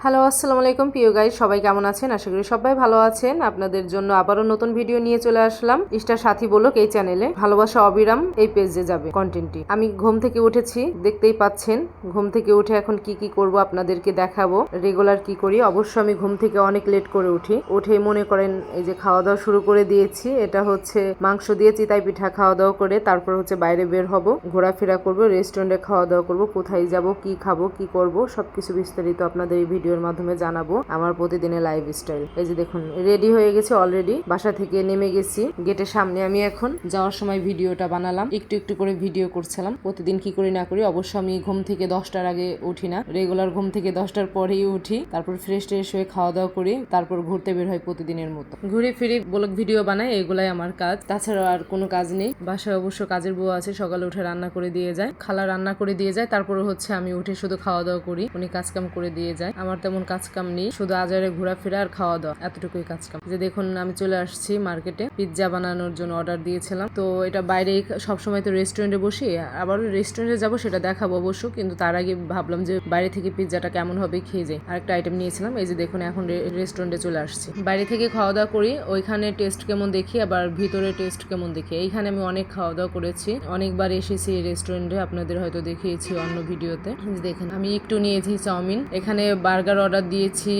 Hello আসসালামু আলাইকুম প্রিয় গাইস, সবাই কেমন আছেন? আশা করি সবাই ভালো আছেন। আপনাদের জন্য আবারও নতুন ভিডিও নিয়ে চলে আসলাম ইস্টার সাথী বলক এই চ্যানেলে। ভালোবাসা অবিরাম এই পেজে যাবে কন্টেন্টটি। আমি ঘুম থেকে উঠেছি, দেখতেই পাচ্ছেন। ঘুম থেকে উঠে এখন কি কি করব আপনাদেরকে দেখাবো। রেগুলার কি করি, অবশ্য আমি ঘুম থেকে অনেক লেট করে উঠে মনে করেন এই যে খাওয়া দাওয়া শুরু করে দিয়েছি। এটা হচ্ছে মাংস দিয়ে চিতাই পিঠা খাওয়া দাওয়া করে তারপর হচ্ছে বাইরে বের হব, ঘোরাফেরা করব, রেস্টুরেন্টে খাওয়া দাওয়া করব, কোথায় যাব, কি খাবো, কি করব সবকিছু বিস্তারিত আপনাদের এই ভিডিওর মাধ্যমে জানাবো। আমার প্রতিদিনের লাইফস্টাইল। এই যে দেখুন রেডি হয়ে গেছে অলরেডি, বাসা থেকে নেমে গেছি, গেটের সামনে আমি এখন যাওয়ার সময় ভিডিওটা বানালাম, একটু একটু করে ভিডিও করছিলাম। প্রতিদিন কি করি না করি, অবশ্য আমি ঘুম থেকে 10টার আগে উঠি না, রেগুলার ঘুম থেকে 10টার পরেই উঠি, তারপর ফ্রেশ ট্রেশ হয়ে খাওয়া দাওয়া করি, তারপর ঘুরতে বের হয় প্রতিদিনের মতো। ঘুরে ফিরে ব্লগ ভিডিও বানাই, এগুলাই আমার কাজ, তাছাড়া আর কোনো কাজ নেই। বাসায় অবশ্য কাজের বউ আছে, সকালে উঠে রান্না করে দিয়ে যায়, খালা রান্না করে দিয়ে যায়, তারপরে হচ্ছে আমি উঠে শুধু খাওয়া দাওয়া করি, উনি কাজকাম করে দিয়ে যায়। আমার তেমন কাজকাম নেই, শুধু আজারে ঘোরাফেরা আর খাওয়া দাওয়া, এতটুকুই কাজকাম। যে দেখুন আমি চলে আসছি মার্কেটে, পিৎজা বানানোর জন্য অর্ডার দিয়েছিলাম। তো এটা বাইরে সবসময় তো রেস্টুরেন্টে বসি, আবার রেস্টুরেন্টে যাবো সেটা দেখাবো অবশ্য, কিন্তু তার আগে ভাবলাম যে বাইরে থেকে পিৎজাটা কেমন হবে খেয়ে যাই। আরেকটা আইটেম নিয়েছিলাম, এই যে দেখুন এখন রেস্টুরেন্টে চলে আসছি। বাইরে থেকে খাওয়া দাওয়া করি, ওইখানে টেস্ট কেমন দেখি, আবার ভিতরে টেস্ট কেমন দেখি। এইখানে আমি অনেক খাওয়া দাওয়া করেছি, অনেকবার এসেছি রেস্টুরেন্টে, আপনাদের হয়তো দেখিয়েছি অন্য ভিডিওতে। দেখেন আমি একটু নিয়েছি চাউমিন, এখানে বার্গার অর্ডার দিয়েছি,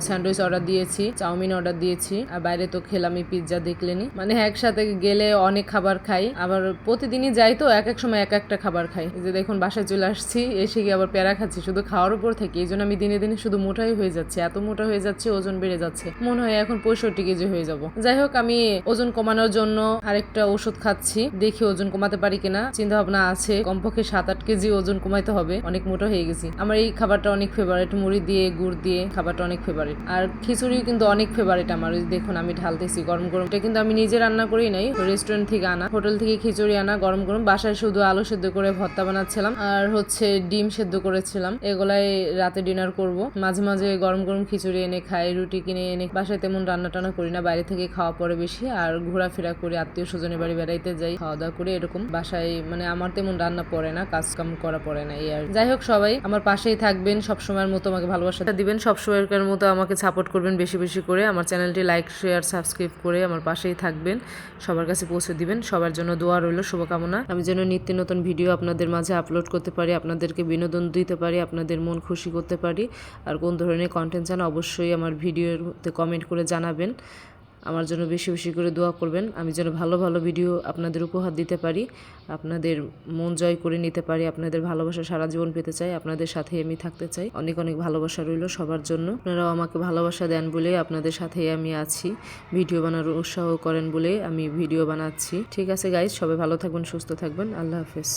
স্যান্ডউইচ অর্ডার দিয়েছি, চাউমিন অর্ডার দিয়েছি, আর বাইরে তো খেলামই পিৎজা, দেখলেনি। মানে একসাথে গেলে অনেক খাবার খাই, আবার প্রতিদিনই যাই তো এক এক সময় এক একটা খাবার খাই। যে দেখুন বাসায় চলে আসছি, এসে গিয়ে আবার প্যারা খাচ্ছি শুধু খাওয়ার উপর থেকে। এই জন্য আমি দিনে দিনে শুধু মোটাই হয়ে যাচ্ছে, এত মোটা হয়ে যাচ্ছে, ওজন বেড়ে যাচ্ছে, মনে হয় এখন 65 কেজি হয়ে যাব। যাই হোক, আমি ওজন কমানোর জন্য আরেকটা ওষুধ খাচ্ছি, দেখি ওজন কমাতে পারি কিনা, চিন্তা ভাবনা আছে। কমপক্ষে 7-8 কেজি ওজন কমাইতে হবে, অনেক মোটা হয়ে গেছি। আমার এই খাবারটা অনেক ফেভারিট, মুড়ি দিয়ে গুড় দিয়ে খাবারটা অনেক ফেভারিট। আর খিচুড়ি কিন্তু অনেক ফেভারিট আমার। দেখুন আমি ঢালতেছি গরম গরম, এটা কিন্তু আমি নিজে রান্না করি নাই, রেস্টুরেন্ট থেকে আনা, হোটেল থেকে খিচুড়ি আনা গরম গরম। বাসায় শুধু আলু সেদ্ধ করে ভর্তা বানাচ্ছিলাম আর হচ্ছে ডিম সেদ্ধ করেছিলাম, এগুলাই রাতে ডিনার করব। মাঝে মাঝে গরম গরম খিচুড়ি এনে খাই, রুটি কিনে এনে। বাসায় তেমন রান্না টান্না করি না, বাইরে থেকে খাওয়া পরে বেশি, আর ঘোরাফেরা করি, আত্মীয় স্বজনের বাড়ি বেড়াইতে যাই, খাওয়া দাওয়া করে এরকম। বাসায় মানে আমার তেমন রান্না পড়ে না, কাজ কাম করা পড়ে না, এই আর। যাই হোক, সবাই আমার পাশেই থাকবেন, সবসময়ের মতো আমাকে ভালোবাসা দিবেন, সবসময়ের মতো আমাকে সাপোর্ট করবেন বেশি বেশি করে। আমার চ্যানেলটি লাইক শেয়ার সাবস্ক্রাইব করে আমার পাশেই থাকবেন, সবার কাছে পৌঁছে দিবেন। সবার জন্য দোয়া রইল, শুভকামনা। আমি যেন নিত্য নতুন ভিডিও আপনাদের মাঝে আপলোড করতে পারি, আপনাদেরকে বিনোদন দিতে পারি, আপনাদের মন খুশি করতে পারি। আর কোন ধরনের কন্টেন্ট চান অবশ্যই আমার ভিডিওতে কমেন্ট করে জানাবেন। আমার জন্য বেশি বেশি করে দোয়া করবেন, আমি যেন ভালো ভালো ভিডিও আপনাদের উপহার দিতে পারি, আপনাদের মন জয় করে নিতে পারি, আপনাদের ভালোবাসা সারা জীবন পেতে চাই, আপনাদের সাথে আমি থাকতে চাই। অনেক অনেক ভালোবাসা রইল সবার জন্য। আপনারাও আমাকে ভালোবাসা দেন বলে আপনাদের সাথেই আমি আছি, ভিডিও বানানোর উৎসাহ করেন বলে আমি ভিডিও বানাচ্ছি। ঠিক আছে গাইজ, সবাই ভালো থাকবেন, সুস্থ থাকবেন, আল্লাহ হাফেজ।